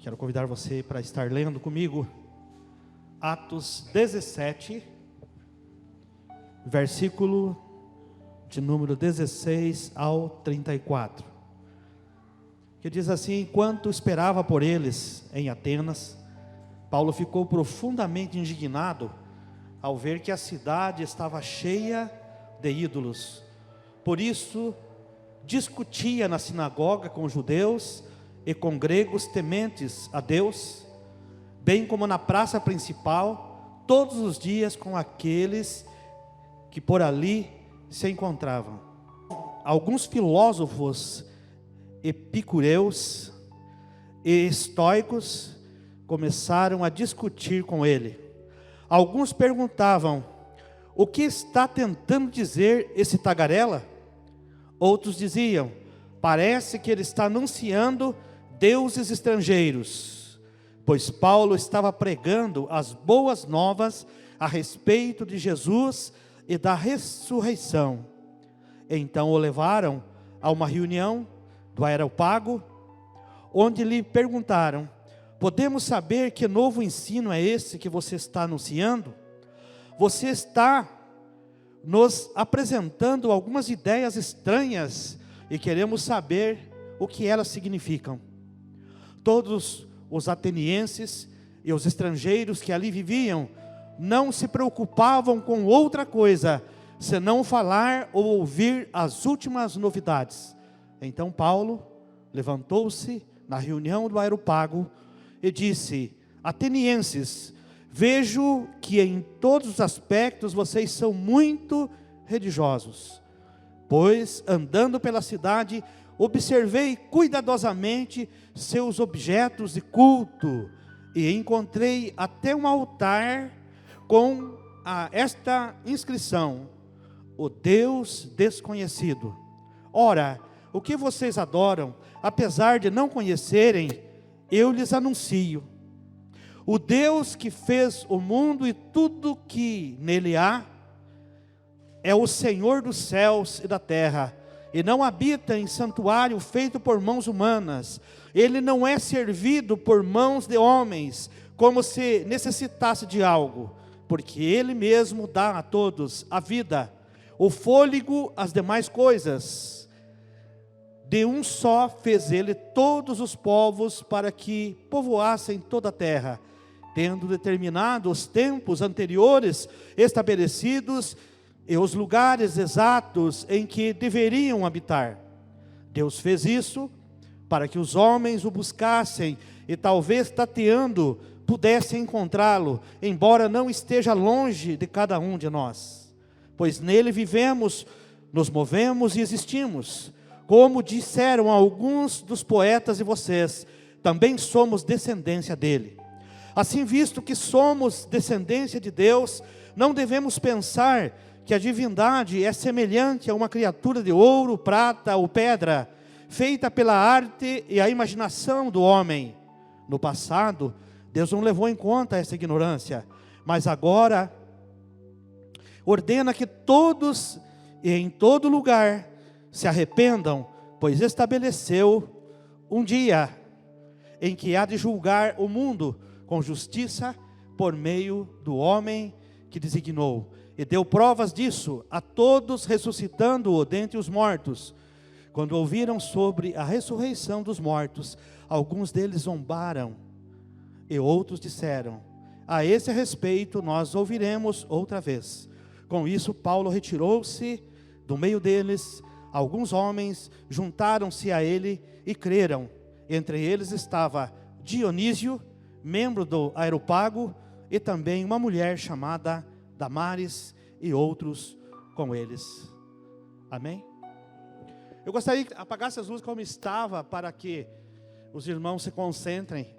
Quero convidar você para estar lendo comigo Atos 17, versículo de número 16 ao 34. Que diz assim: enquanto esperava por eles em Atenas, Paulo ficou profundamente indignado ao ver que a cidade estava cheia de ídolos. Por isso, discutia na sinagoga com judeus e com gregos tementes a Deus, bem como na praça principal, todos os dias com aqueles que por ali se encontravam. Alguns filósofos epicureus e estoicos começaram a discutir com ele. Alguns perguntavam: o que está tentando dizer esse tagarela? Outros diziam: parece que ele está anunciando deuses estrangeiros, pois Paulo estava pregando as boas novas a respeito de Jesus e da ressurreição. Então o levaram a uma reunião do Areópago, onde lhe perguntaram: podemos saber que novo ensino é esse que você está anunciando? Você está nos apresentando algumas ideias estranhas e queremos saber o que elas significam. Todos os atenienses e os estrangeiros que ali viviam não se preocupavam com outra coisa senão falar ou ouvir as últimas novidades. Então Paulo levantou-se na reunião do Areópago e disse: atenienses, vejo que em todos os aspectos vocês são muito religiosos, pois andando pela cidade observei cuidadosamente seus objetos de culto e encontrei até um altar com esta inscrição: o Deus desconhecido. Ora, o que vocês adoram, apesar de não conhecerem, eu lhes anuncio. O Deus que fez o mundo e tudo que nele há, é o Senhor dos céus e da terra, e não habita em santuário feito por mãos humanas. Ele não é servido por mãos de homens, como se necessitasse de algo, porque Ele mesmo dá a todos a vida, o fôlego, as demais coisas. De um só fez Ele todos os povos para que povoassem toda a terra, tendo determinado os tempos anteriores estabelecidos e os lugares exatos em que deveriam habitar. Deus fez isso para que os homens o buscassem e talvez tateando pudessem encontrá-lo, embora não esteja longe de cada um de nós. Pois nele vivemos, nos movemos e existimos. Como disseram alguns dos poetas e vocês, também somos descendência dele. Assim, visto que somos descendência de Deus, não devemos pensar que a divindade é semelhante a uma criatura de ouro, prata ou pedra, feita pela arte e a imaginação do homem. No passado, Deus não levou em conta essa ignorância, mas agora ordena que todos e em todo lugar se arrependam, pois estabeleceu um dia em que há de julgar o mundo com justiça por meio do homem que designou. E deu provas disso a todos, ressuscitando-o dentre os mortos. Quando ouviram sobre a ressurreição dos mortos, alguns deles zombaram, e outros disseram: a esse respeito nós ouviremos outra vez. Com isso Paulo retirou-se do meio deles. Alguns homens juntaram-se a ele e creram. Entre eles estava Dionísio, membro do Areópago, e também uma mulher chamada Damares, e outros com eles. Amém? Eu gostaria que apagasse as luzes como estava, para que os irmãos se concentrem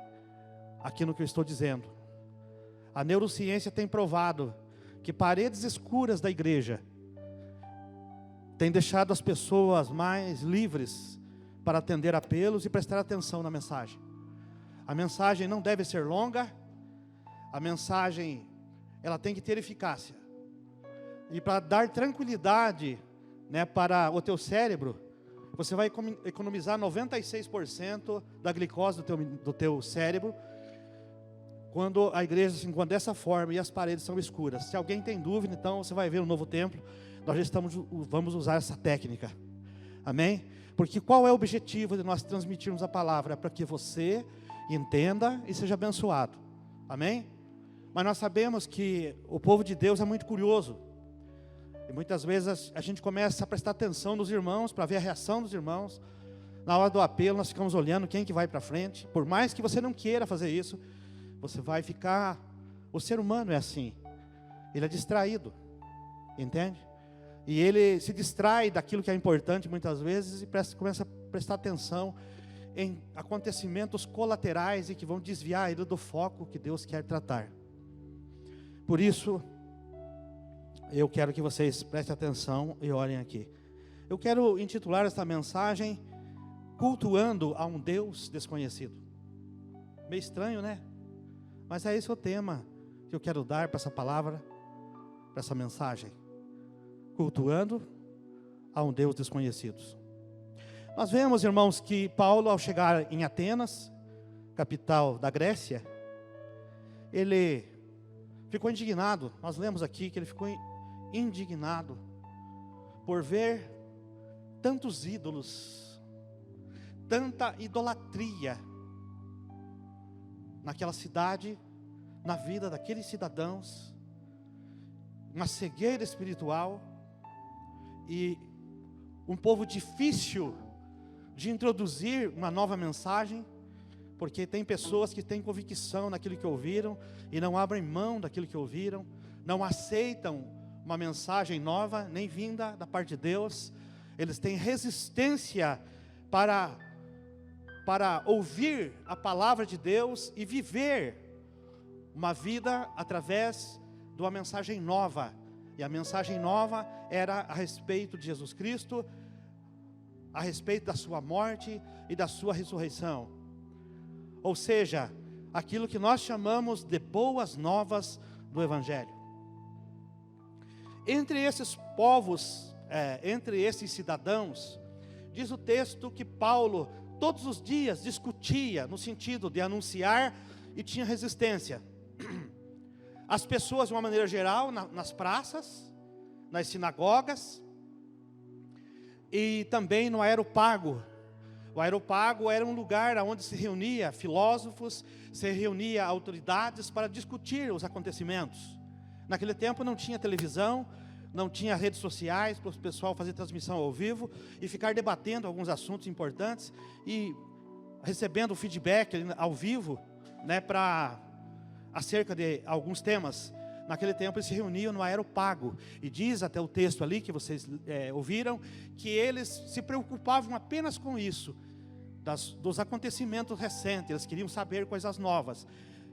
aqui no que eu estou dizendo. A neurociência tem provado que paredes escuras da igreja tem deixado as pessoas mais livres para atender apelos e prestar atenção na mensagem. A mensagem não deve ser longa, a mensagem ela tem que ter eficácia. E para dar tranquilidade, para o teu cérebro, você vai economizar 96% da glicose do teu cérebro, quando a igreja se encontra dessa forma e as paredes são escuras. Se alguém tem dúvida, então você vai ver no novo templo, nós já vamos usar essa técnica. Amém? Porque qual é o objetivo de nós transmitirmos a palavra? É para que você entenda e seja abençoado. Amém? Mas nós sabemos que o povo de Deus é muito curioso. E muitas vezes a gente começa a prestar atenção nos irmãos, para ver a reação dos irmãos. Na hora do apelo, nós ficamos olhando quem que vai para frente. Por mais que você não queira fazer isso, você vai ficar... O ser humano é assim. Ele é distraído. Entende? E ele se distrai daquilo que é importante muitas vezes e começa a prestar atenção em acontecimentos colaterais e que vão desviar ele do foco que Deus quer tratar. Por isso, eu quero que vocês prestem atenção e olhem aqui. Eu quero intitular esta mensagem Cultuando a um Deus Desconhecido. Meio estranho, né? Mas é esse o tema que eu quero dar para essa palavra, para essa mensagem. Cultuando a um Deus desconhecido. Nós vemos, irmãos, que Paulo, ao chegar em Atenas, capital da Grécia, ele ficou indignado. Nós lemos aqui que ele ficou indignado por ver tantos ídolos, tanta idolatria naquela cidade, na vida daqueles cidadãos, uma cegueira espiritual e um povo difícil de introduzir uma nova mensagem, porque tem pessoas que têm convicção naquilo que ouviram e não abrem mão daquilo que ouviram, não aceitam uma mensagem nova, nem vinda da parte de Deus. Eles têm resistência para ouvir a palavra de Deus e viver uma vida através de uma mensagem nova. E a mensagem nova era a respeito de Jesus Cristo, a respeito da sua morte e da sua ressurreição. Ou seja, aquilo que nós chamamos de boas novas do Evangelho. Entre esses povos, entre esses cidadãos, diz o texto que Paulo todos os dias discutia no sentido de anunciar e tinha resistência. As pessoas, de uma maneira geral, nas praças, nas sinagogas e também no Areópago. O Areópago era um lugar onde se reunia filósofos, se reunia autoridades para discutir os acontecimentos. Naquele tempo não tinha televisão, não tinha redes sociais para o pessoal fazer transmissão ao vivo e ficar debatendo alguns assuntos importantes e recebendo feedback ao vivo, né, acerca de alguns temas. Naquele tempo eles se reuniam no Areópago e diz até o texto ali que vocês ouviram que eles se preocupavam apenas com isso, dos acontecimentos recentes. Eles queriam saber coisas novas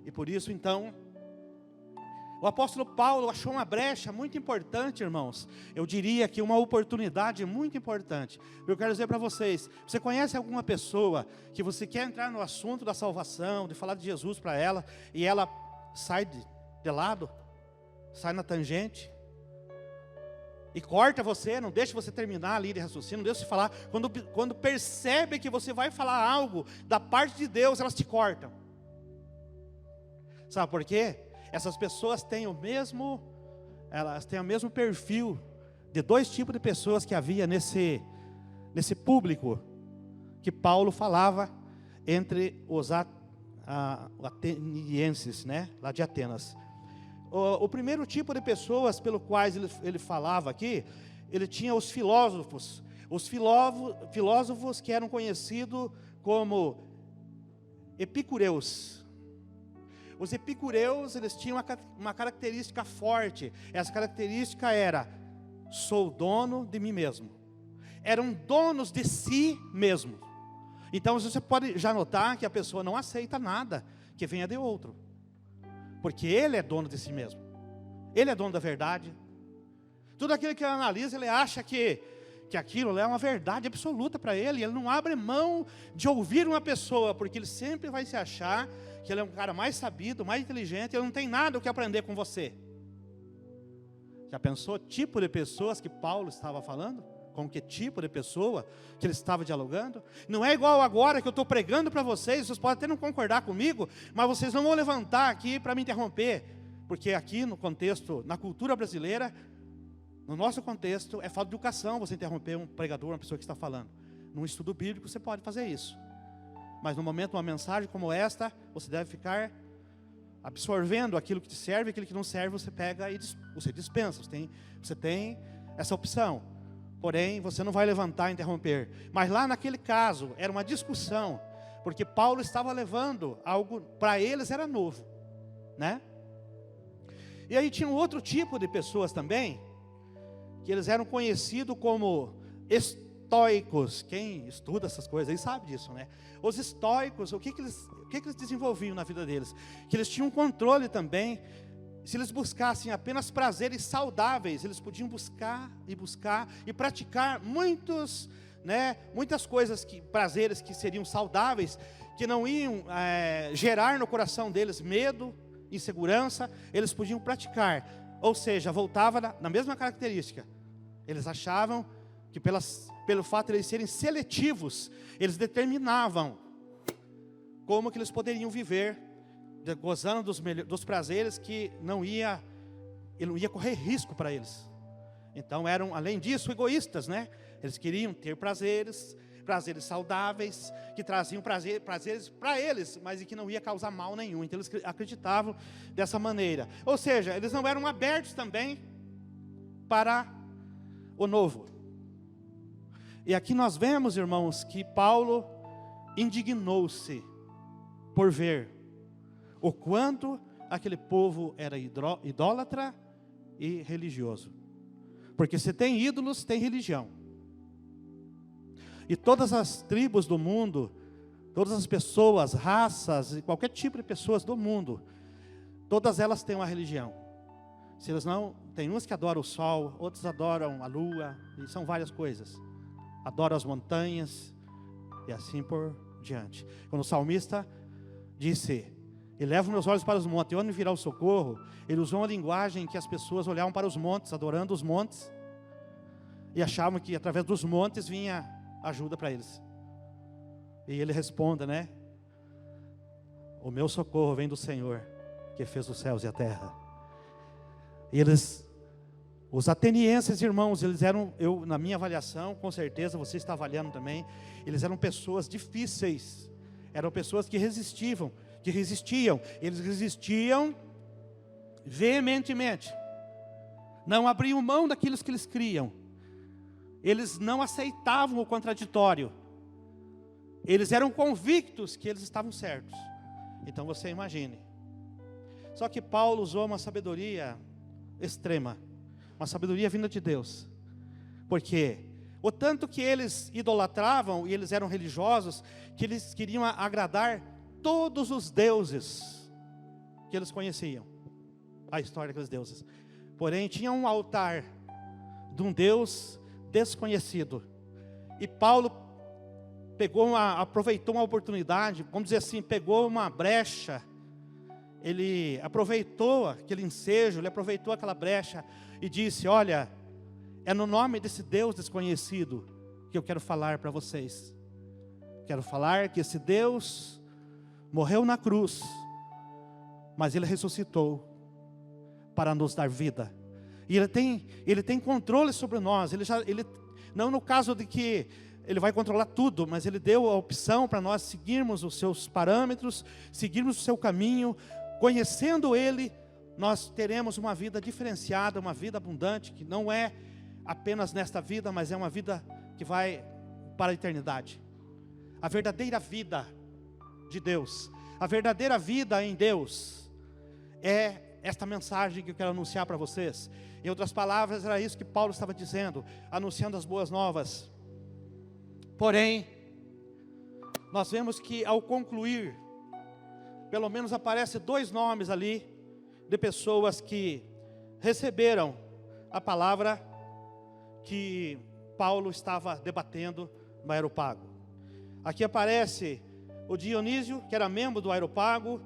e por isso então o apóstolo Paulo achou uma brecha muito importante, irmãos. Eu diria que uma oportunidade muito importante. Eu quero dizer para vocês, você conhece alguma pessoa que você quer entrar no assunto da salvação, de falar de Jesus para ela, e ela sai de lado, sai na tangente, e corta você, não deixa você terminar ali de raciocínio, não deixa você falar. Quando percebe que você vai falar algo da parte de Deus, elas te cortam. Sabe por quê? Essas pessoas têm o mesmo perfil de dois tipos de pessoas que havia nesse público que Paulo falava entre os atenienses, né, lá de Atenas. O primeiro tipo de pessoas pelo quais ele falava aqui, ele tinha os filósofos que eram conhecidos como epicureus. Os epicureus, eles tinham uma característica forte. Essa característica era: sou dono de mim mesmo. Eram donos de si mesmo. Então você pode já notar que a pessoa não aceita nada que venha de outro, porque ele é dono de si mesmo. Ele é dono da verdade. Tudo aquilo que ele analisa, ele acha que aquilo é uma verdade absoluta para ele. Ele não abre mão de ouvir uma pessoa, porque ele sempre vai se achar que ele é um cara mais sabido, mais inteligente, ele não tem nada o que aprender com você. Já pensou o tipo de pessoas que Paulo estava falando? com que tipo de pessoa que ele estava dialogando. Não é igual agora que eu estou pregando para vocês podem até não concordar comigo, mas vocês não vão levantar aqui para me interromper, porque aqui no contexto, na cultura brasileira, no nosso contexto, é falta de educação você interromper um pregador, uma pessoa que está falando. Num estudo bíblico você pode fazer isso, mas no momento uma mensagem como esta, você deve ficar absorvendo aquilo que te serve, aquilo que não serve você pega e você dispensa, você tem essa opção. Porém, você não vai levantar e interromper. Mas lá naquele caso, era uma discussão, porque Paulo estava levando algo, para eles era novo, né? E aí tinha um outro tipo de pessoas também, que eles eram conhecidos como estoicos. Quem estuda essas coisas aí sabe disso, né? Os estoicos, o que eles desenvolviam na vida deles? Que eles tinham controle também. Se eles buscassem apenas prazeres saudáveis, eles podiam buscar e praticar muitas coisas, prazeres que seriam saudáveis, que não iam gerar no coração deles medo, insegurança, eles podiam praticar. Ou seja, voltava na mesma característica. Eles achavam que pelo fato de eles serem seletivos, eles determinavam como que eles poderiam viver, gozando dos prazeres que não ia correr risco para eles. Então eram, além disso, egoístas, né? Eles queriam ter prazeres saudáveis, que traziam prazeres para eles, mas que não ia causar mal nenhum. Então eles acreditavam dessa maneira. Ou seja, eles não eram abertos também para o novo. E aqui nós vemos, irmãos, que Paulo indignou-se por ver o quanto aquele povo era idólatra e religioso. Porque se tem ídolos, tem religião. E todas as tribos do mundo, todas as pessoas, raças, e qualquer tipo de pessoas do mundo, todas elas têm uma religião. Se eles não, tem uns que adoram o sol, outros adoram a lua, e são várias coisas. Adoram as montanhas, e assim por diante. Quando o salmista disse: elevo meus olhos para os montes, e onde virá o socorro? Ele usou uma linguagem que as pessoas olhavam para os montes, adorando os montes, e achavam que através dos montes vinha ajuda para eles. E ele responde, né? O meu socorro vem do Senhor, que fez os céus e a terra. E os atenienses, irmãos, eles eram, na minha avaliação, com certeza você está avaliando também, eles eram pessoas difíceis, eram pessoas que resistiam, eles resistiam veementemente, não abriam mão daquilo que eles criam, eles não aceitavam o contraditório, eles eram convictos que eles estavam certos. Então você imagine. Só que Paulo usou uma sabedoria extrema, uma sabedoria vinda de Deus, porque o tanto que eles idolatravam e eles eram religiosos, que eles queriam agradar todos os deuses que eles conheciam, a história daqueles deuses. Porém, tinha um altar de um Deus desconhecido, e Paulo aproveitou uma oportunidade, vamos dizer assim, pegou uma brecha, ele aproveitou aquele ensejo, ele aproveitou aquela brecha e disse: olha, é no nome desse Deus desconhecido que eu quero falar para vocês. Quero falar que esse Deus morreu na cruz, mas Ele ressuscitou para nos dar vida. E Ele tem controle sobre nós. Não no caso de que Ele vai controlar tudo, mas Ele deu a opção para nós seguirmos os seus parâmetros, seguirmos o seu caminho. Conhecendo Ele, nós teremos uma vida diferenciada, uma vida abundante, que não é apenas nesta vida, mas é uma vida que vai para a eternidade. A verdadeira vida de Deus, a verdadeira vida em Deus, é esta mensagem que eu quero anunciar para vocês. Em outras palavras, era isso que Paulo estava dizendo, anunciando as boas novas. Porém, nós vemos que ao concluir, pelo menos aparece 2 nomes ali, de pessoas que receberam a palavra que Paulo estava debatendo no Areópago. Aqui aparece o Dionísio, que era membro do Areópago,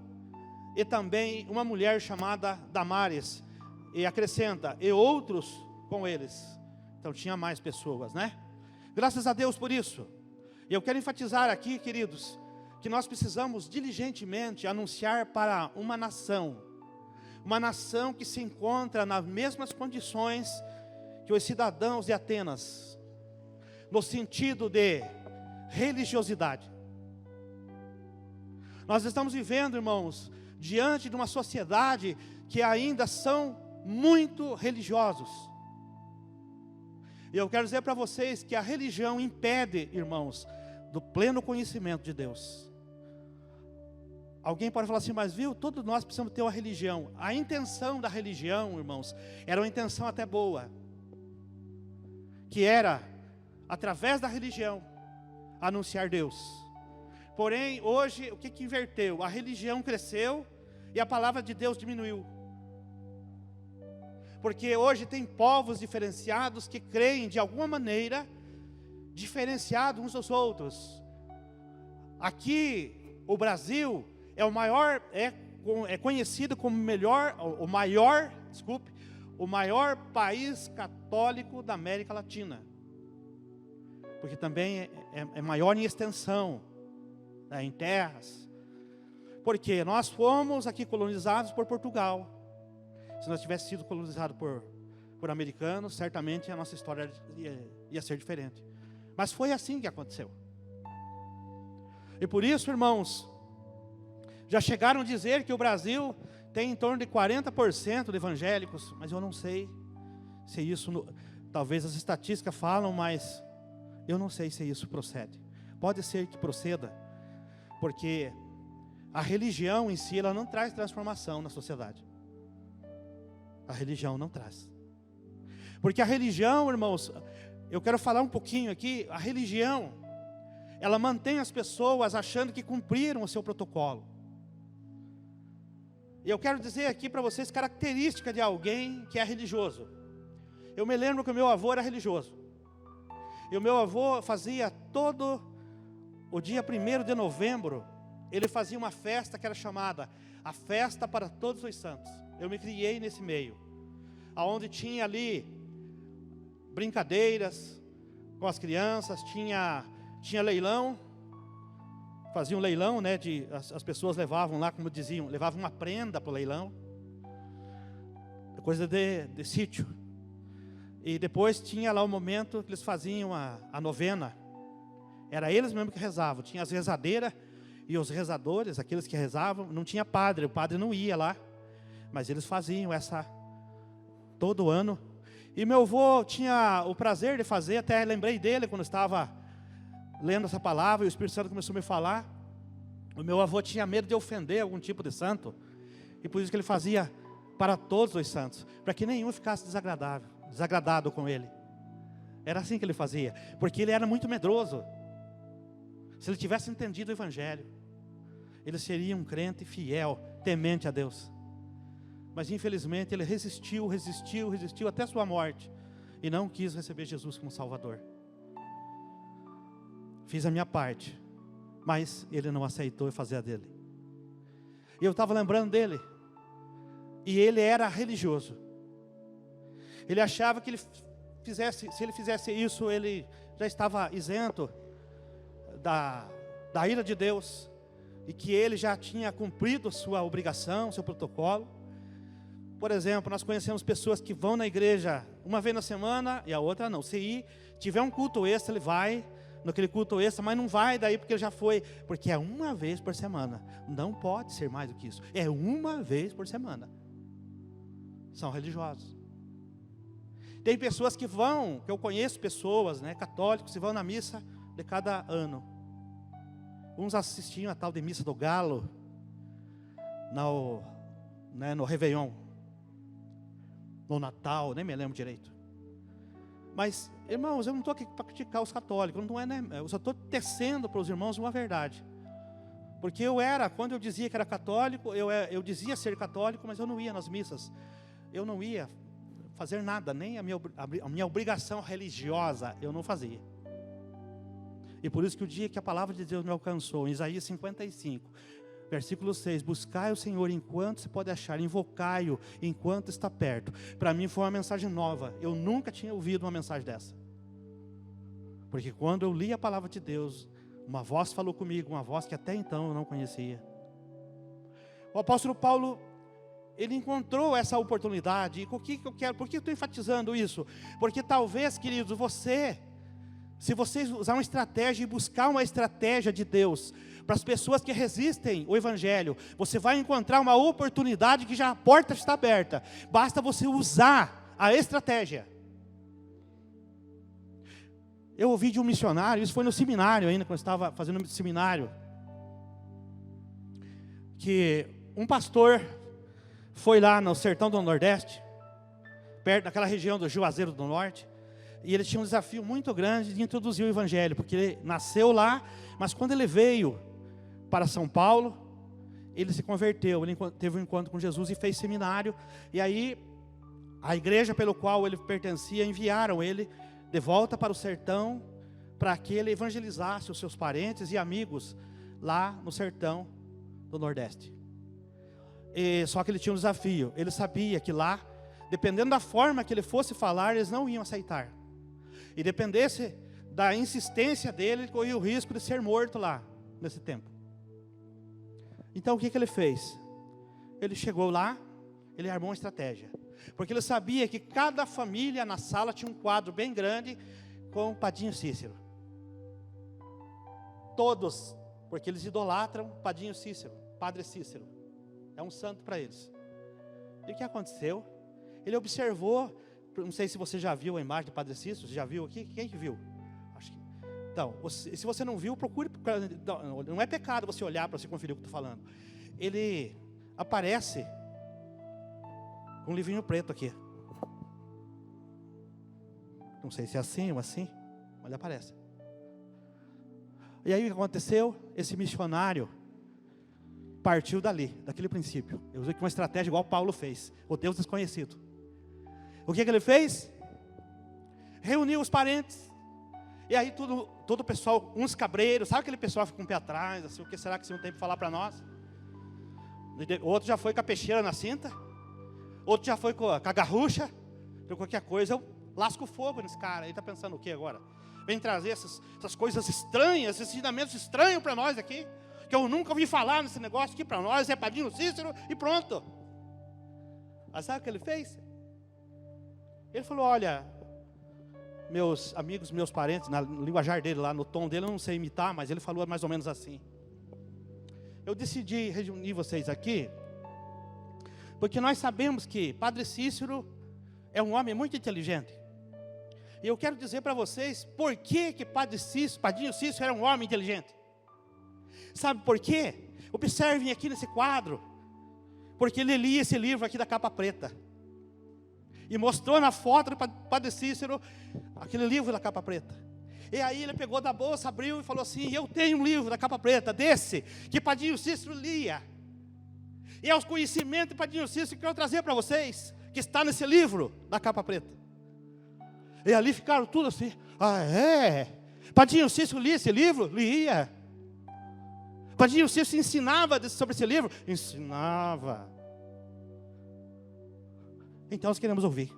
e também uma mulher chamada Damares, e acrescenta, e outros com eles. Então tinha mais pessoas, né? Graças a Deus por isso. E eu quero enfatizar aqui, queridos, que nós precisamos diligentemente anunciar para uma nação que se encontra nas mesmas condições que os cidadãos de Atenas, no sentido de religiosidade. Nós estamos vivendo, irmãos, diante de uma sociedade que ainda são muito religiosos. E eu quero dizer para vocês que a religião impede, irmãos, do pleno conhecimento de Deus. Alguém pode falar assim, mas viu, todos nós precisamos ter uma religião. A intenção da religião, irmãos, era uma intenção até boa. Que era, através da religião, anunciar Deus. Porém, hoje, o que inverteu? A religião cresceu e a palavra de Deus diminuiu. Porque hoje tem povos diferenciados que creem de alguma maneira, diferenciados uns dos outros. Aqui, o Brasil é o maior, é conhecido como o maior país católico da América Latina. Porque também é maior em extensão, né, em terras. Porque nós fomos aqui colonizados por Portugal. Se nós tivéssemos sido colonizados por americanos, certamente a nossa história ia ser diferente. Mas foi assim que aconteceu. E por isso, irmãos, já chegaram a dizer que o Brasil tem em torno de 40% de evangélicos, mas eu não sei se isso, talvez as estatísticas falam, mas eu não sei se isso procede. Pode ser que proceda, porque a religião em si, ela não traz transformação na sociedade. A religião não traz. Porque a religião, irmãos, eu quero falar um pouquinho aqui, a religião, ela mantém as pessoas achando que cumpriram o seu protocolo. E eu quero dizer aqui para vocês característica de alguém que é religioso. Eu me lembro que o meu avô era religioso. E o meu avô fazia todo o dia 1º de novembro, ele fazia uma festa que era chamada a Festa para Todos os Santos. Eu me criei nesse meio, aonde tinha ali brincadeiras com as crianças, tinha leilão, fazia um leilão, né? As pessoas levavam lá, como diziam, levavam uma prenda para o leilão, coisa de sítio. E depois tinha lá o momento que eles faziam a novena. Era eles mesmo que rezavam. Tinha as rezadeiras e os rezadores, aqueles que rezavam. Não tinha padre, o padre não ia lá, mas eles faziam essa todo ano. E meu avô tinha o prazer de fazer, até lembrei dele quando estava lendo essa palavra, e o Espírito Santo começou a me falar. O meu avô tinha medo de ofender algum tipo de santo, e por isso que ele fazia para todos os santos, para que nenhum ficasse desagradado com ele. Era assim que ele fazia, porque ele era muito medroso. Se ele tivesse entendido o Evangelho, ele seria um crente fiel, temente a Deus. Mas infelizmente ele resistiu até sua morte, e não quis receber Jesus como Salvador. Fiz a minha parte, mas ele não aceitou fazer a dele. E eu estava lembrando dele, e ele era religioso. Ele achava que se ele fizesse isso, ele já estava isento da ira de Deus, e que ele já tinha cumprido sua obrigação, seu protocolo. Por exemplo, nós conhecemos pessoas que vão na igreja uma vez na semana e a outra não. Se tiver um culto extra, ele vai naquele culto extra, mas não vai daí porque ele já foi, porque é uma vez por semana. Não pode ser mais do que isso. É uma vez por semana. São religiosos. Tem pessoas que vão, que eu conheço pessoas, né, católicos, que vão na missa de cada ano. Uns assistiam a tal de missa do galo no Réveillon, no Natal, nem me lembro direito. Mas, irmãos, eu não estou aqui para criticar os católicos, não é, né? Eu só estou tecendo para os irmãos uma verdade. Porque quando eu dizia que era católico, eu dizia ser católico, mas eu não ia nas missas. Eu não ia fazer nada, nem a minha obrigação religiosa, eu não fazia. E por isso que o dia que a palavra de Deus me alcançou, em Isaías 55, Versículo 6, buscai o Senhor enquanto se pode achar, invocai-o enquanto está perto. Para mim foi uma mensagem nova, eu nunca tinha ouvido uma mensagem dessa. Porque quando eu li a palavra de Deus, uma voz falou comigo, uma voz que até então eu não conhecia. O apóstolo Paulo, ele encontrou essa oportunidade. E por que eu quero? Por que eu estou enfatizando isso? Porque talvez, queridos, se vocês usar uma estratégia e buscar uma estratégia de Deus para as pessoas que resistem ao Evangelho, você vai encontrar uma oportunidade que já a porta está aberta. Basta você usar a estratégia. Eu ouvi de um missionário, isso foi no seminário ainda, quando eu estava fazendo seminário, que um pastor foi lá no sertão do Nordeste, perto daquela região do Juazeiro do Norte, e ele tinha um desafio muito grande de introduzir o Evangelho, porque ele nasceu lá, mas quando ele veio para São Paulo, ele se converteu, ele teve um encontro com Jesus e fez seminário, e aí a igreja pelo qual ele pertencia enviaram ele de volta para o sertão, para que ele evangelizasse os seus parentes e amigos lá no sertão do Nordeste. Só que ele tinha um desafio, ele sabia que lá, dependendo da forma que ele fosse falar, eles não iam aceitar. E dependesse da insistência dele, ele corria o risco de ser morto lá, nesse tempo. Então o que ele fez? Ele chegou lá, ele armou uma estratégia. Porque ele sabia que cada família na sala tinha um quadro bem grande com o Padinho Cícero. Todos, porque eles idolatram Padinho Cícero, Padre Cícero. É um santo para eles. E o que aconteceu? Ele observou, não sei se você já viu a imagem do Padre Cícero, você já viu aqui? Quem que viu? Acho que... Então, se você não viu, procure, não é pecado você olhar para você conferir o que eu estou falando. Ele aparece com um livrinho preto aqui. Não sei se é assim ou assim, mas ele aparece. E aí o que aconteceu? Esse missionário partiu dali, daquele princípio. Eu usei uma estratégia igual Paulo fez, o Deus desconhecido. O que ele fez? Reuniu os parentes. E aí todo o pessoal, uns cabreiros, sabe aquele pessoal que fica com o pé atrás, assim, o que será que você não tem para falar para nós? Outro já foi com a peixeira na cinta, outro já foi com a garrucha, por qualquer coisa, eu lasco fogo nesse cara. Ele está pensando o que agora? Vem trazer essas coisas estranhas, esses ensinamentos estranhos para nós aqui, que eu nunca ouvi falar nesse negócio aqui para nós, é Padinho Cícero e pronto. Mas sabe o que ele fez? Ele falou, olha, meus amigos, meus parentes, no linguajar dele lá, no tom dele, eu não sei imitar, mas ele falou mais ou menos assim. Eu decidi reunir vocês aqui, porque nós sabemos que Padre Cícero é um homem muito inteligente. E eu quero dizer para vocês, por que Padinho Cícero era um homem inteligente? Sabe por quê? Observem aqui nesse quadro, porque ele lia esse livro aqui da capa preta. E mostrou na foto do Padre Cícero aquele livro da capa preta. E aí ele pegou da bolsa, abriu e falou assim, eu tenho um livro da capa preta, desse, que Padinho Cícero lia. E é os conhecimentos de Padinho Cícero que eu quero trazer para vocês, que está nesse livro da capa preta. E ali ficaram tudo assim, ah é? Padinho Cícero lia esse livro? Lia. Padinho Cícero ensinava sobre esse livro? Ensinava. Então nós queremos ouvir.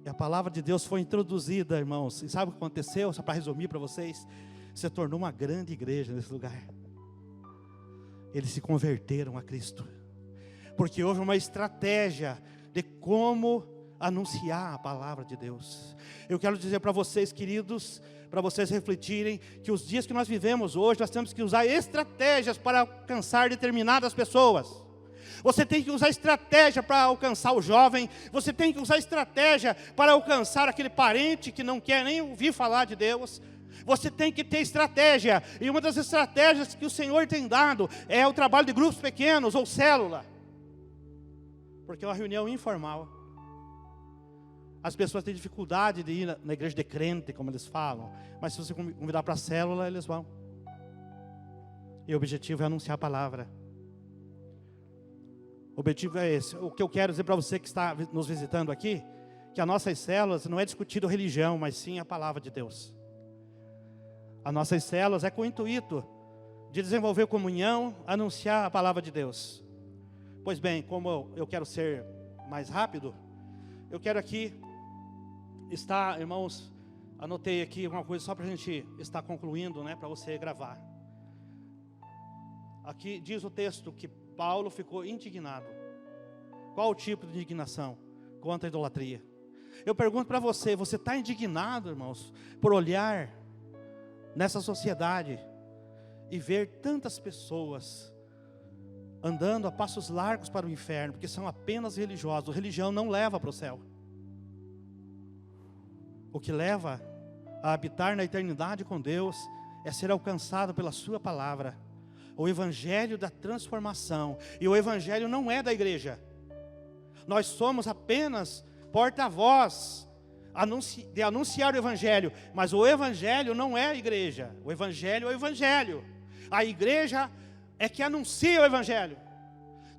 E a palavra de Deus foi introduzida, irmãos. E sabe o que aconteceu? Só para resumir para vocês. Se tornou uma grande igreja nesse lugar. Eles se converteram a Cristo. Porque houve uma estratégia de como anunciar a palavra de Deus. Eu quero dizer para vocês, queridos, para vocês refletirem, que os dias que nós vivemos hoje, nós temos que usar estratégias para alcançar determinadas pessoas. Você tem que usar estratégia para alcançar o jovem. Você tem que usar estratégia para alcançar aquele parente que não quer nem ouvir falar de Deus. Você tem que ter estratégia. E uma das estratégias que o Senhor tem dado é o trabalho de grupos pequenos ou célula. Porque é uma reunião informal. As pessoas têm dificuldade de ir na igreja de crente, como eles falam. Mas se você convidar para a célula, eles vão. E o objetivo é anunciar a palavra. O objetivo é esse. O que eu quero dizer para você que está nos visitando aqui, que as nossas células não é discutido religião, mas sim a palavra de Deus. As nossas células é com o intuito de desenvolver comunhão, anunciar a palavra de Deus. Pois bem, como eu quero ser mais rápido, eu quero aqui estar, irmãos, anotei aqui uma coisa só para a gente estar concluindo, né, para você gravar. Aqui diz o texto que Paulo ficou indignado. Qual o tipo de indignação? Contra a idolatria. Eu pergunto para você, você está indignado, irmãos, por olhar nessa sociedade e ver tantas pessoas andando a passos largos para o inferno, porque são apenas religiosos? Religião não leva para o céu. O que leva a habitar na eternidade com Deus é ser alcançado pela sua palavra, o evangelho da transformação. E o evangelho não é da igreja. Nós somos apenas porta-voz de anunciar o evangelho, mas o evangelho não é a igreja. O evangelho é o evangelho. A igreja é que anuncia o evangelho.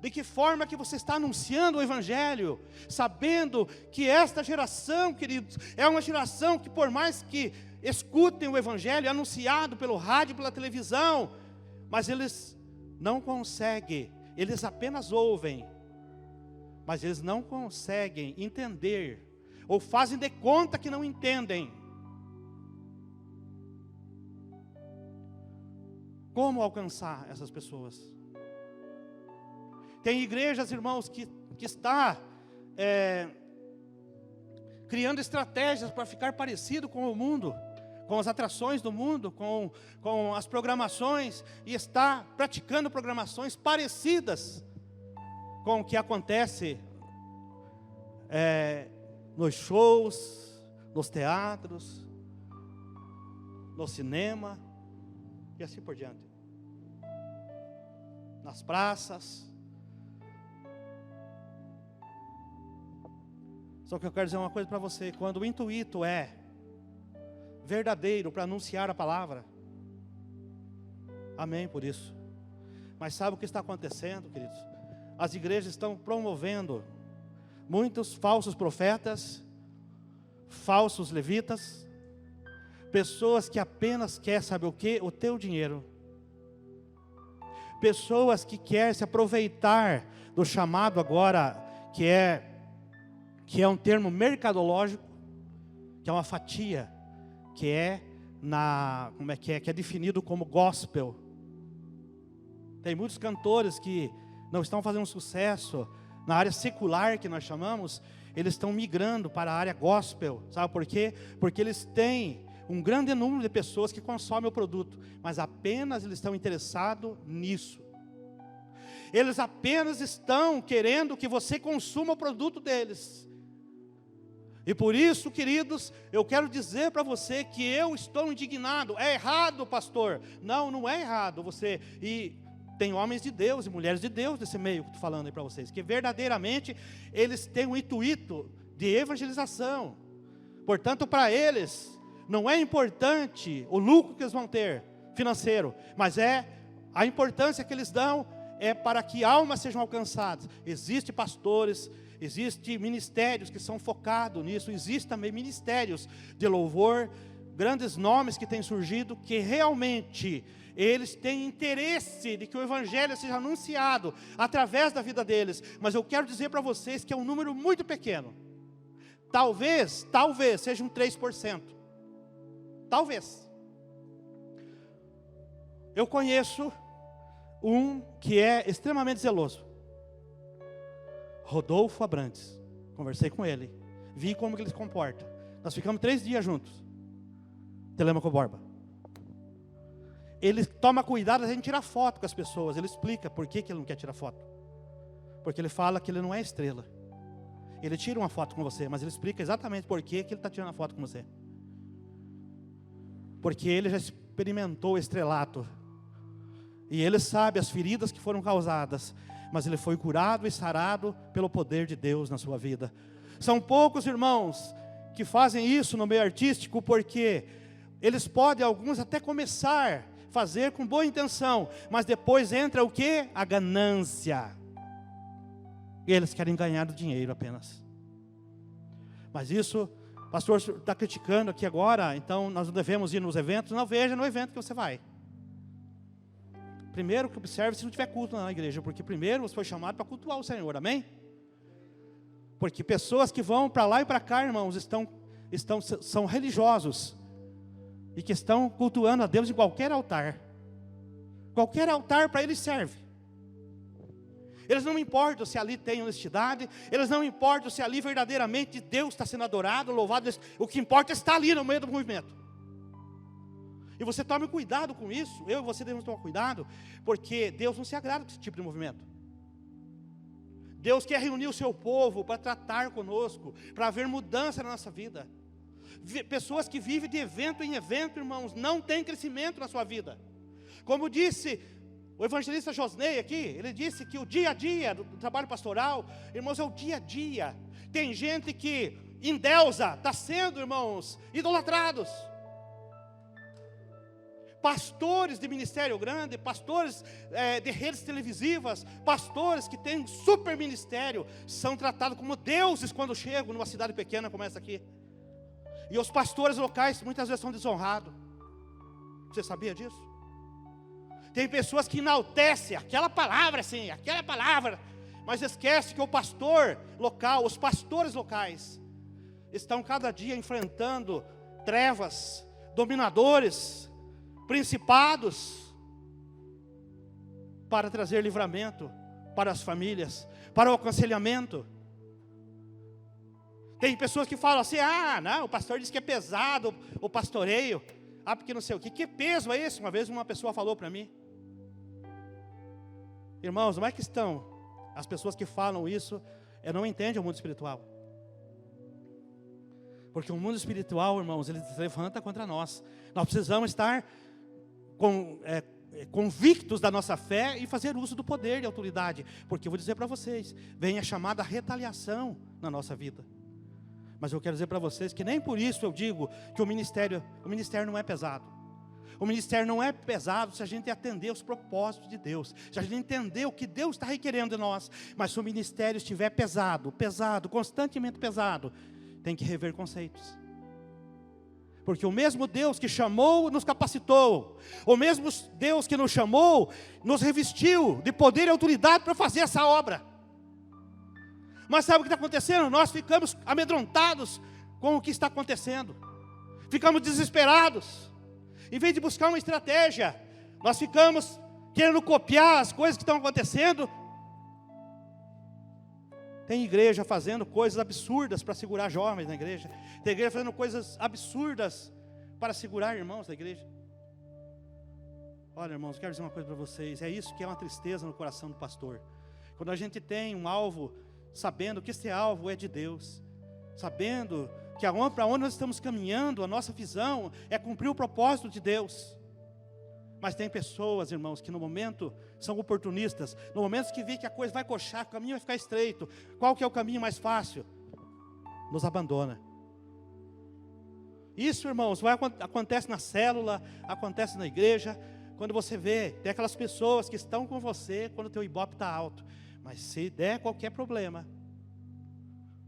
De que forma que você está anunciando o evangelho, sabendo que esta geração, queridos, é uma geração que, por mais que escutem o evangelho anunciado pelo rádio, pela televisão, mas eles não conseguem, eles apenas ouvem, mas eles não conseguem entender, ou fazem de conta que não entendem. Como alcançar essas pessoas? Tem igrejas, irmãos, que está criando estratégias para ficar parecido com o mundo, com as atrações do mundo, com as programações, e está praticando programações parecidas com o que acontece nos shows, nos teatros, no cinema, e assim por diante. Nas praças. Só que eu quero dizer uma coisa para você: quando o intuito é verdadeiro para anunciar a palavra, amém por isso. Mas sabe o que está acontecendo, queridos? As igrejas estão promovendo muitos falsos profetas, falsos levitas, pessoas que apenas querem, sabe o que? O teu dinheiro. Pessoas que querem se aproveitar do chamado agora, que é um termo mercadológico, que é uma fatia, que é definido como gospel. Tem muitos cantores que não estão fazendo sucesso na área secular, que nós chamamos, eles estão migrando para a área gospel. Sabe por quê? Porque eles têm um grande número de pessoas que consomem o produto, mas apenas eles estão interessados nisso. Eles apenas estão querendo que você consuma o produto deles. E por isso, queridos, eu quero dizer para você que eu estou indignado. É errado, pastor? Não, não é errado você. E tem homens de Deus e mulheres de Deus nesse meio que estou falando aí para vocês, que verdadeiramente eles têm um intuito de evangelização. Portanto, para eles não é importante o lucro que eles vão ter financeiro, mas a importância que eles dão é para que almas sejam alcançadas. Existem pastores, existem ministérios que são focados nisso, existem também ministérios de louvor, grandes nomes que têm surgido, que realmente eles têm interesse de que o evangelho seja anunciado através da vida deles. Mas eu quero dizer para vocês que é um número muito pequeno. Talvez seja um 3%. Talvez. Eu conheço um que é extremamente zeloso, Rodolfo Abrantes. Conversei com ele, vi como que ele se comporta. Nós ficamos 3 dias juntos. Telêmaco Borba. Ele toma cuidado a gente tirar foto com as pessoas. Ele explica por que ele não quer tirar foto. Porque ele fala que ele não é estrela. Ele tira uma foto com você, mas ele explica exatamente por que ele está tirando a foto com você. Porque ele já experimentou o estrelato. E ele sabe as feridas que foram causadas. Mas ele foi curado e sarado pelo poder de Deus na sua vida. São poucos irmãos que fazem isso no meio artístico, porque eles podem, alguns até começar a fazer com boa intenção, mas depois entra o que? A ganância. E eles querem ganhar dinheiro apenas. Mas isso, o pastor está criticando aqui agora, então nós não devemos ir nos eventos. Não, veja no evento que você vai. primeiro que observe se não tiver culto na igreja, porque primeiro você foi chamado para cultuar o Senhor, amém? Porque pessoas que vão para lá e para cá, irmãos, são religiosos, e que estão cultuando a Deus em qualquer altar. Qualquer altar para eles serve. Eles não importam se ali tem honestidade, eles não importam se ali verdadeiramente Deus está sendo adorado, louvado. O que importa é estar ali no meio do movimento. E você tome cuidado com isso, eu e você devemos tomar cuidado, porque Deus não se agrada com esse tipo de movimento. Deus quer reunir o seu povo para tratar conosco, para haver mudança na nossa vida. Pessoas que vivem de evento em evento, irmãos, não têm crescimento na sua vida. Como disse o evangelista Josnei aqui, ele disse que o dia a dia do trabalho pastoral, irmãos, é o dia a dia. Tem gente que endeusa, está sendo, irmãos, idolatrados. Pastores de ministério grande, pastores de redes televisivas, pastores que têm super ministério, são tratados como deuses quando chegam numa cidade pequena como essa aqui. E os pastores locais muitas vezes são desonrados. Você sabia disso? Tem pessoas que enaltecem aquela palavra assim, aquela palavra, mas esquece que o pastor local, os pastores locais, estão cada dia enfrentando trevas, dominadores, principados, para trazer livramento para as famílias, para o aconselhamento. Tem pessoas que falam assim, não, o pastor diz que é pesado o pastoreio, porque não sei o que peso é esse? Uma vez uma pessoa falou para mim. Irmãos, não é questão, as pessoas que falam isso, não entendem o mundo espiritual. Porque o mundo espiritual, irmãos, ele se levanta contra nós. Nós precisamos estar convictos da nossa fé e fazer uso do poder e autoridade. Porque eu vou dizer para vocês, vem a chamada retaliação na nossa vida. Mas eu quero dizer para vocês que nem por isso eu digo que o ministério não é pesado. O ministério não é pesado se a gente atender os propósitos de Deus, se a gente entender o que Deus está requerendo de nós. Mas se o ministério estiver pesado, constantemente pesado, tem que rever conceitos. Porque o mesmo Deus que chamou, nos capacitou. O mesmo Deus que nos chamou, nos revestiu de poder e autoridade para fazer essa obra. Mas sabe o que está acontecendo? Nós ficamos amedrontados com o que está acontecendo. Ficamos desesperados. Em vez de buscar uma estratégia, nós ficamos querendo copiar as coisas que estão acontecendo. Tem igreja fazendo coisas absurdas para segurar jovens na igreja. Tem igreja fazendo coisas absurdas para segurar irmãos da igreja. Olha, irmãos, quero dizer uma coisa para vocês. É isso que é uma tristeza no coração do pastor. Quando a gente tem um alvo, sabendo que esse alvo é de Deus, sabendo que para onde nós estamos caminhando, a nossa visão é cumprir o propósito de Deus. Mas tem pessoas, irmãos, que no momento são oportunistas. No momento que vê que a coisa vai coxar, o caminho vai ficar estreito. Qual que é o caminho mais fácil? Nos abandona. Isso, irmãos, acontece na célula, acontece na igreja. Quando você vê, tem aquelas pessoas que estão com você quando o teu ibope está alto. Mas se der qualquer problema,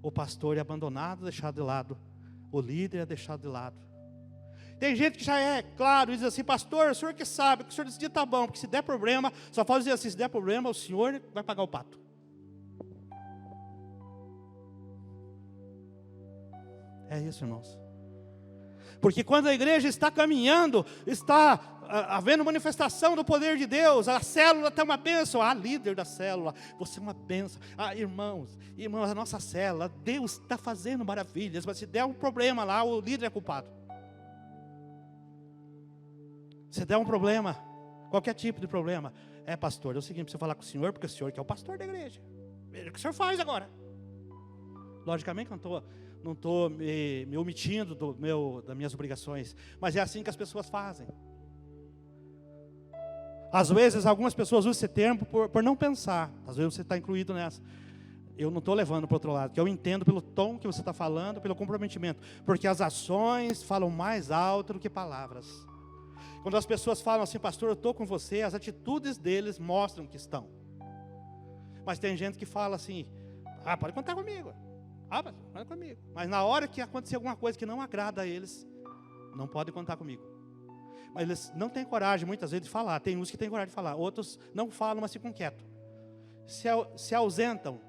o pastor é abandonado, deixado de lado. O líder é deixado de lado. Tem gente que já é claro, diz assim, pastor, o senhor que sabe, o que o senhor decidir está bom, porque se der problema, só fala dizer assim, se der problema, o senhor vai pagar o pato. É isso, irmãos. Porque quando a igreja está caminhando, está havendo manifestação do poder de Deus, a célula tem uma bênção, líder da célula, você é uma bênção. Irmãos, a nossa célula, Deus está fazendo maravilhas, mas se der um problema lá, o líder é culpado. Se der um problema, qualquer tipo de problema, pastor, é o seguinte, precisa falar com o senhor, porque o senhor que é o pastor da igreja. Veja o que o senhor faz agora. Logicamente que não estou me omitindo das minhas obrigações, mas é assim que as pessoas fazem. Às vezes, algumas pessoas usam esse termo por não pensar. Às vezes você está incluído nessa. Eu não estou levando para o outro lado, que eu entendo pelo tom que você está falando, pelo comprometimento. Porque as ações falam mais alto do que palavras. Quando as pessoas falam assim, pastor, eu estou com você, as atitudes deles mostram que estão. Mas tem gente que fala assim, pode contar comigo. Pode contar comigo. Mas na hora que acontecer alguma coisa que não agrada a eles, não pode contar comigo. Mas eles não têm coragem, muitas vezes, de falar. Tem uns que têm coragem de falar, outros não falam, mas ficam quietos. Se ausentam,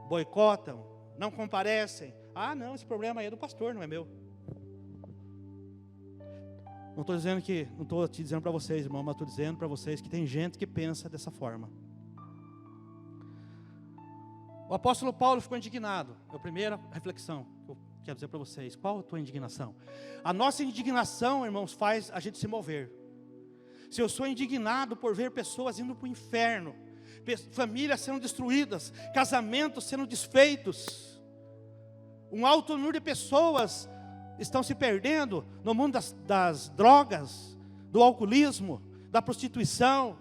boicotam, não comparecem. Ah, não, esse problema aí é do pastor, não é meu. Não estou te dizendo para vocês, irmão, mas estou dizendo para vocês que tem gente que pensa dessa forma. O apóstolo Paulo ficou indignado. É a primeira reflexão que eu quero dizer para vocês. Qual a tua indignação? A nossa indignação, irmãos, faz a gente se mover. Se eu sou indignado por ver pessoas indo para o inferno, famílias sendo destruídas, casamentos sendo desfeitos, um alto número de pessoas estão se perdendo no mundo das drogas, do alcoolismo, da prostituição.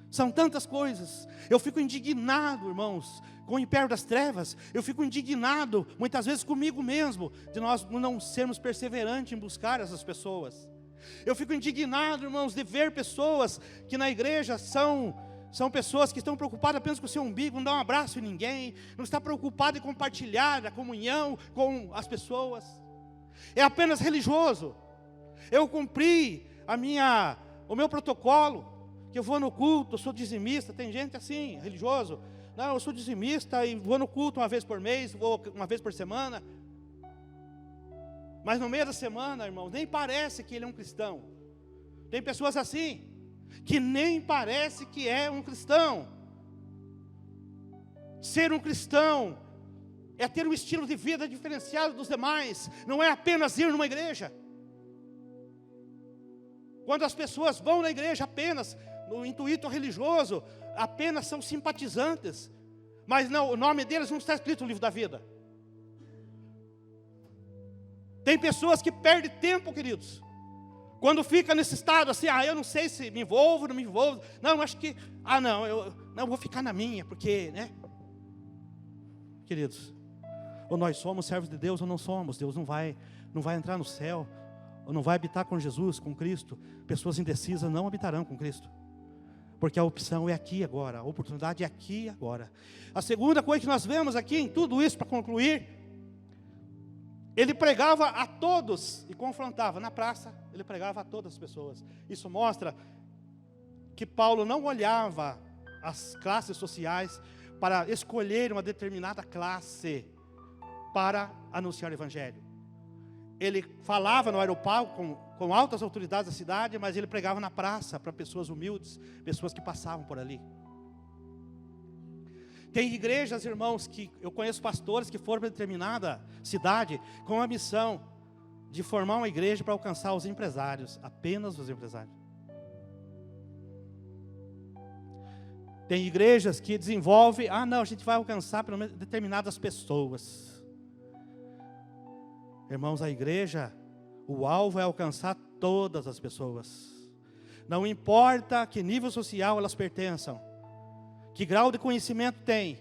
São tantas coisas. Eu fico indignado, irmãos, com o império das trevas. Eu fico indignado, muitas vezes comigo mesmo, de nós não sermos perseverantes em buscar essas pessoas. Eu fico indignado, irmãos, de ver pessoas que na igreja são pessoas que estão preocupadas apenas com o seu umbigo, não dá um abraço em ninguém, não está preocupado em compartilhar a comunhão com as pessoas. É apenas religioso. Eu cumpri o meu protocolo, que eu vou no culto, eu sou dizimista. Tem gente assim, religioso. Não, eu sou dizimista e vou no culto uma vez por mês, vou uma vez por semana. Mas no meio da semana, irmãos, nem parece que ele é um cristão. Tem pessoas assim, que nem parece que é um cristão. Ser um cristão é ter um estilo de vida diferenciado dos demais. Não é apenas ir numa igreja. Quando as pessoas vão na igreja apenas no intuito religioso, apenas são simpatizantes, mas não, o nome deles não está escrito no livro da vida. Tem pessoas que perdem tempo, queridos, quando fica nesse estado assim, eu não sei se me envolvo, não me envolvo, não, acho que, eu vou ficar na minha, porque, né? Queridos, ou nós somos servos de Deus ou não somos. Deus não vai entrar no céu, ou não vai habitar com Jesus, com Cristo. Pessoas indecisas não habitarão com Cristo, porque a opção é aqui e agora, a oportunidade é aqui e agora. A segunda coisa que nós vemos aqui em tudo isso, para concluir, ele pregava a todos e confrontava. Na praça, ele pregava a todas as pessoas. Isso mostra que Paulo não olhava as classes sociais para escolher uma determinada classe para anunciar o evangelho. Ele falava no aeroporto com altas autoridades da cidade, mas ele pregava na praça para pessoas humildes, pessoas que passavam por ali. Tem igrejas, irmãos, que eu conheço pastores que foram para determinada cidade com a missão de formar uma igreja para alcançar os empresários, apenas os empresários. Tem igrejas que desenvolvem, a gente vai alcançar pelo menos determinadas pessoas. Irmãos, a igreja, o alvo é alcançar todas as pessoas. Não importa que nível social elas pertençam, que grau de conhecimento tem,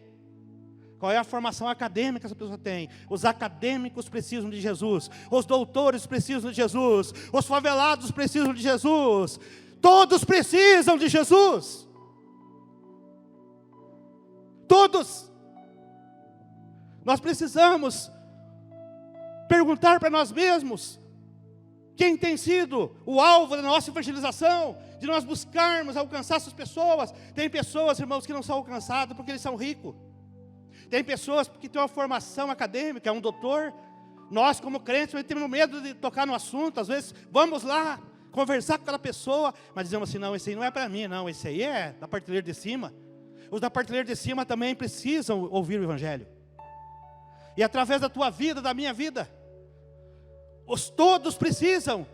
qual é a formação acadêmica que essa pessoa tem. Os acadêmicos precisam de Jesus, os doutores precisam de Jesus, os favelados precisam de Jesus, todos precisam de Jesus. Todos. Nós precisamos perguntar para nós mesmos, quem tem sido o alvo da nossa evangelização, de nós buscarmos alcançar essas pessoas. Tem pessoas, irmãos, que não são alcançadas porque eles são ricos. Tem pessoas que têm uma formação acadêmica, um doutor. Nós, como crentes, temos medo de tocar no assunto. Às vezes, vamos lá, conversar com aquela pessoa, mas dizemos assim, não, esse aí não é para mim, não, esse aí é da prateleira de cima. Os da prateleira de cima também precisam ouvir o evangelho. E através da tua vida, da minha vida, todos precisam.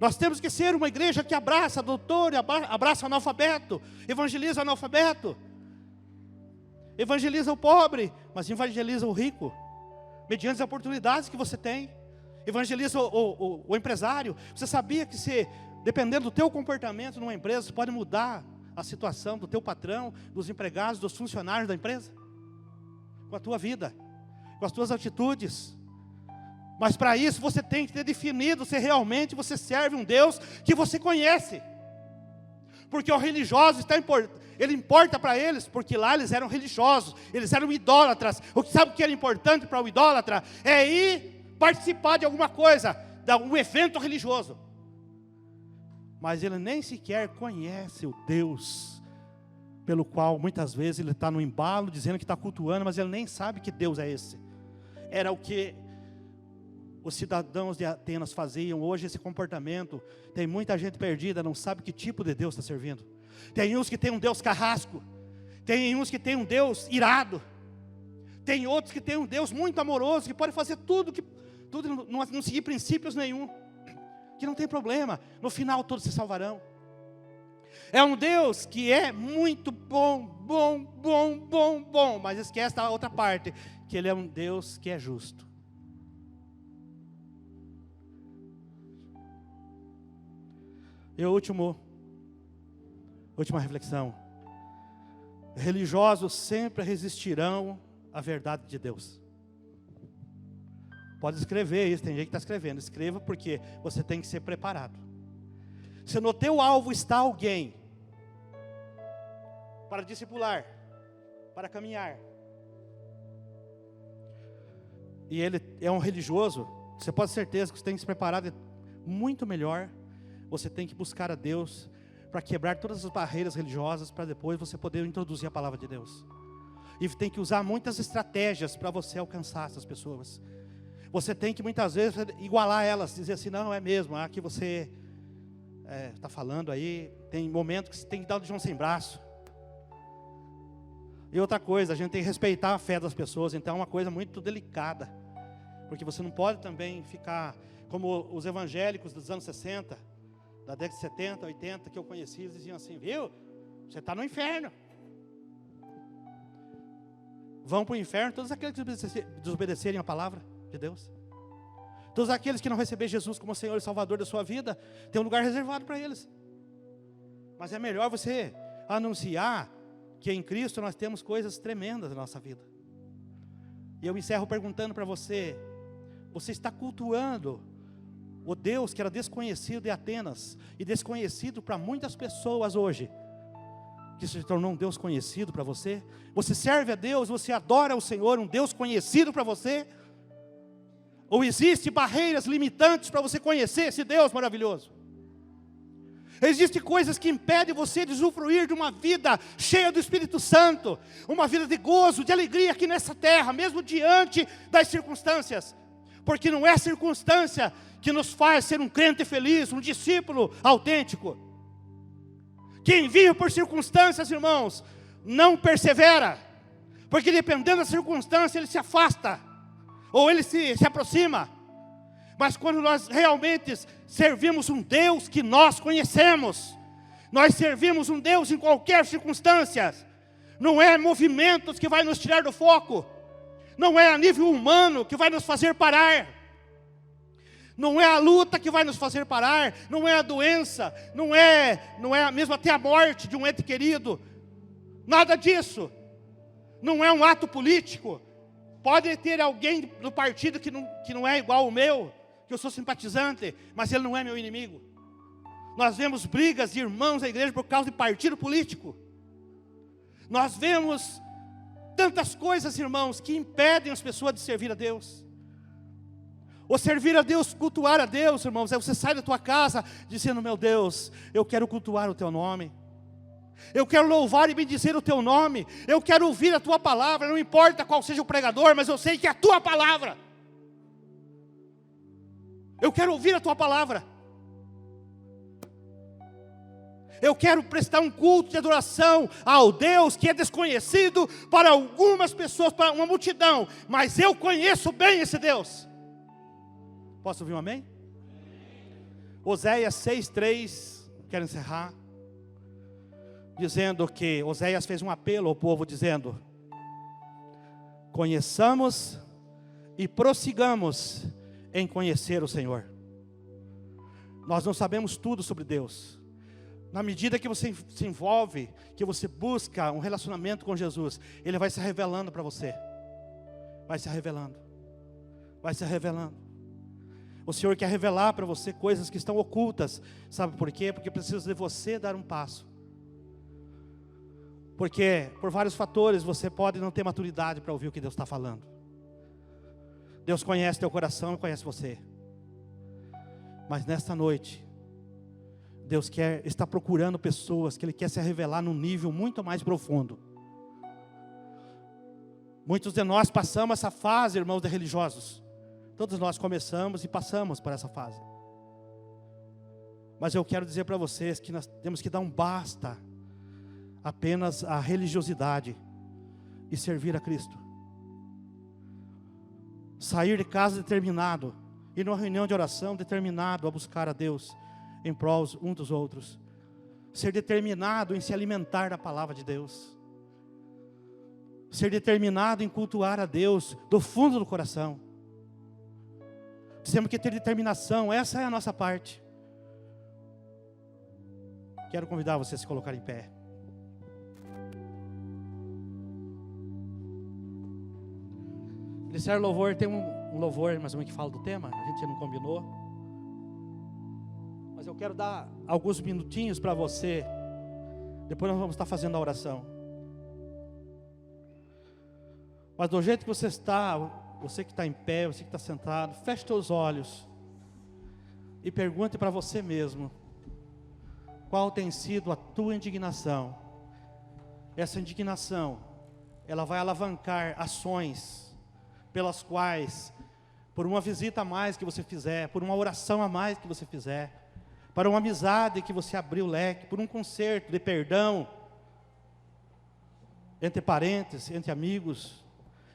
Nós temos que ser uma igreja que abraça doutor, abraça o analfabeto, evangeliza o analfabeto, evangeliza o pobre, mas evangeliza o rico, mediante as oportunidades que você tem. Evangeliza o empresário. Você sabia que dependendo do teu comportamento numa empresa, você pode mudar a situação do teu patrão, dos empregados, dos funcionários da empresa? Com a tua vida, com as tuas atitudes. Mas para isso você tem que ter definido se realmente você serve um Deus que você conhece. Porque o religioso ele importa para eles, porque lá eles eram religiosos, eles eram idólatras. Sabe o que era importante para o idólatra? É ir participar de alguma coisa, de um evento religioso. mas ele nem sequer conhece o Deus pelo qual muitas vezes ele está no embalo, dizendo que está cultuando, mas ele nem sabe que Deus é esse. Era o que os cidadãos de Atenas faziam. Hoje esse comportamento, tem muita gente perdida, não sabe que tipo de Deus está servindo. Tem uns que tem um Deus carrasco, tem uns que tem um Deus irado, tem outros que tem um Deus muito amoroso, que pode fazer tudo não seguir princípios nenhum, que não tem problema, no final todos se salvarão. É um Deus que é muito bom, mas esquece a outra parte, que Ele é um Deus que é justo. E a última reflexão. Religiosos sempre resistirão à verdade de Deus. Pode escrever isso, tem gente que está escrevendo. Escreva, porque você tem que ser preparado. Se no teu alvo está alguém para discipular, para caminhar, e ele é um religioso, você pode ter certeza que você tem que se preparar muito melhor. Você tem que buscar a Deus para quebrar todas as barreiras religiosas, para depois você poder introduzir a palavra de Deus. E tem que usar muitas estratégias para você alcançar essas pessoas. Você tem que muitas vezes igualar elas, dizer assim, não, é mesmo, que você está falando aí, tem momentos que você tem que dar o de João sem braço. E outra coisa, a gente tem que respeitar a fé das pessoas, então é uma coisa muito delicada, porque você não pode também ficar como os evangélicos dos anos 60, da década de 70, 80, que eu conheci, eles diziam assim, viu, você está no inferno. Vão para o inferno todos aqueles que desobedecerem a palavra de Deus. Todos aqueles que não receberem Jesus como Senhor e Salvador da sua vida, tem um lugar reservado para eles. Mas é melhor você anunciar que em Cristo nós temos coisas tremendas na nossa vida. E eu encerro perguntando para você, você está cultuando o Deus que era desconhecido de Atenas, e desconhecido para muitas pessoas hoje, que se tornou um Deus conhecido para você? Você serve a Deus, você adora o Senhor, um Deus conhecido para você? Ou existem barreiras limitantes para você conhecer esse Deus maravilhoso? Existem coisas que impedem você de usufruir de uma vida cheia do Espírito Santo, uma vida de gozo, de alegria aqui nessa terra, mesmo diante das circunstâncias. Porque não é a circunstância que nos faz ser um crente feliz, um discípulo autêntico. Quem vive por circunstâncias, irmãos, não persevera, porque dependendo da circunstância ele se afasta, ou ele se aproxima. Mas quando nós realmente servimos um Deus que nós conhecemos, nós servimos um Deus em qualquer circunstância, não é movimentos que vai nos tirar do foco, não é a nível humano que vai nos fazer parar, não é a luta que vai nos fazer parar, não é a doença, não é mesmo até a morte de um ente querido, nada disso. Não é um ato político. Pode ter alguém do partido que não é igual ao meu, que eu sou simpatizante, mas ele não é meu inimigo. Nós vemos brigas de irmãos da igreja por causa de partido político. Nós vemos tantas coisas, irmãos, que impedem as pessoas de servir a Deus. Ou servir a Deus, cultuar a Deus, irmãos, é você sai da tua casa dizendo, meu Deus, eu quero cultuar o teu nome. Eu quero louvar e bendizer o teu nome. Eu quero ouvir a tua palavra, não importa qual seja o pregador, mas eu sei que é a tua palavra. Eu quero ouvir a tua palavra. Eu quero prestar um culto de adoração ao Deus que é desconhecido para algumas pessoas, para uma multidão, mas eu conheço bem esse Deus. Posso ouvir um amém? Oséias 6:3, quero encerrar, dizendo que Oséias fez um apelo ao povo, dizendo, conheçamos e prossigamos em conhecer o Senhor. Nós não sabemos tudo sobre Deus. Na medida que você se envolve, que você busca um relacionamento com Jesus, Ele vai se revelando para você. Vai se revelando. Vai se revelando. O Senhor quer revelar para você coisas que estão ocultas. Sabe por quê? Porque precisa de você dar um passo. Porque por vários fatores você pode não ter maturidade para ouvir o que Deus está falando. Deus conhece teu coração e conhece você. Mas nesta noite, Deus está procurando pessoas que Ele quer se revelar num nível muito mais profundo. Muitos de nós passamos essa fase, irmãos de religiosos. Todos nós começamos e passamos por essa fase. Mas eu quero dizer para vocês que nós temos que dar um basta apenas à religiosidade e servir a Cristo. Sair de casa determinado, ir numa reunião de oração determinado a buscar a Deus em prol uns dos outros. Ser determinado em se alimentar da palavra de Deus. Ser determinado em cultuar a Deus do fundo do coração. Temos que ter determinação, essa é a nossa parte. Quero convidar você a se colocar em pé. Ministério Louvor tem um louvor mais ou menos que fala do tema, a gente não combinou. Mas eu quero dar alguns minutinhos para você. Depois nós vamos estar fazendo a oração. Mas do jeito que você está, você que está em pé, você que está sentado, feche seus olhos e pergunte para você mesmo: qual tem sido a tua indignação? Essa indignação, ela vai alavancar ações pelas quais, por uma visita a mais que você fizer, por uma oração a mais que você fizer, para uma amizade que você abriu o leque, por um concerto de perdão entre parentes, entre amigos,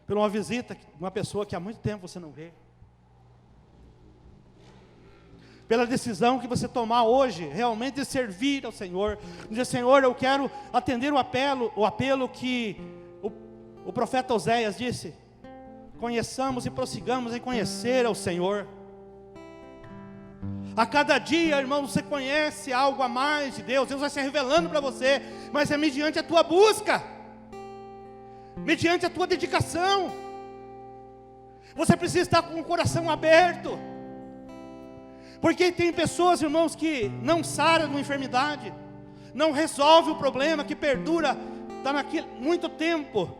por uma visita de uma pessoa que há muito tempo você não vê, pela decisão que você tomar hoje, realmente de servir ao Senhor, dizer: Senhor, eu quero atender o apelo que o profeta Oséias disse: conheçamos e prossigamos em conhecer ao Senhor. A cada dia, irmão, você conhece algo a mais de Deus. Deus vai se revelando para você, mas é mediante a tua busca, mediante a tua dedicação. Você precisa estar com o coração aberto, porque tem pessoas, irmãos, que não saram de uma enfermidade, não resolve o problema, que perdura, está naquilo muito tempo.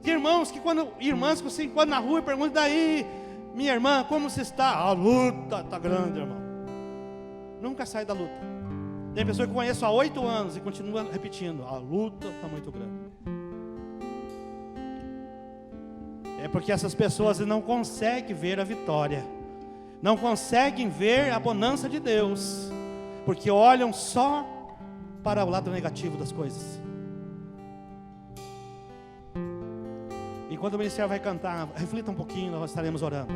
Tem irmãos que irmãs que você encontra na rua e pergunta: daí, minha irmã, como você está? A luta está grande, irmão. Nunca sai da luta. Tem pessoa que eu conheço há 8 anos e continua repetindo: a luta está muito grande. É porque essas pessoas não conseguem ver a vitória, não conseguem ver a bonança de Deus, porque olham só para o lado negativo das coisas. Enquanto o ministério vai cantar, reflita um pouquinho, nós estaremos orando.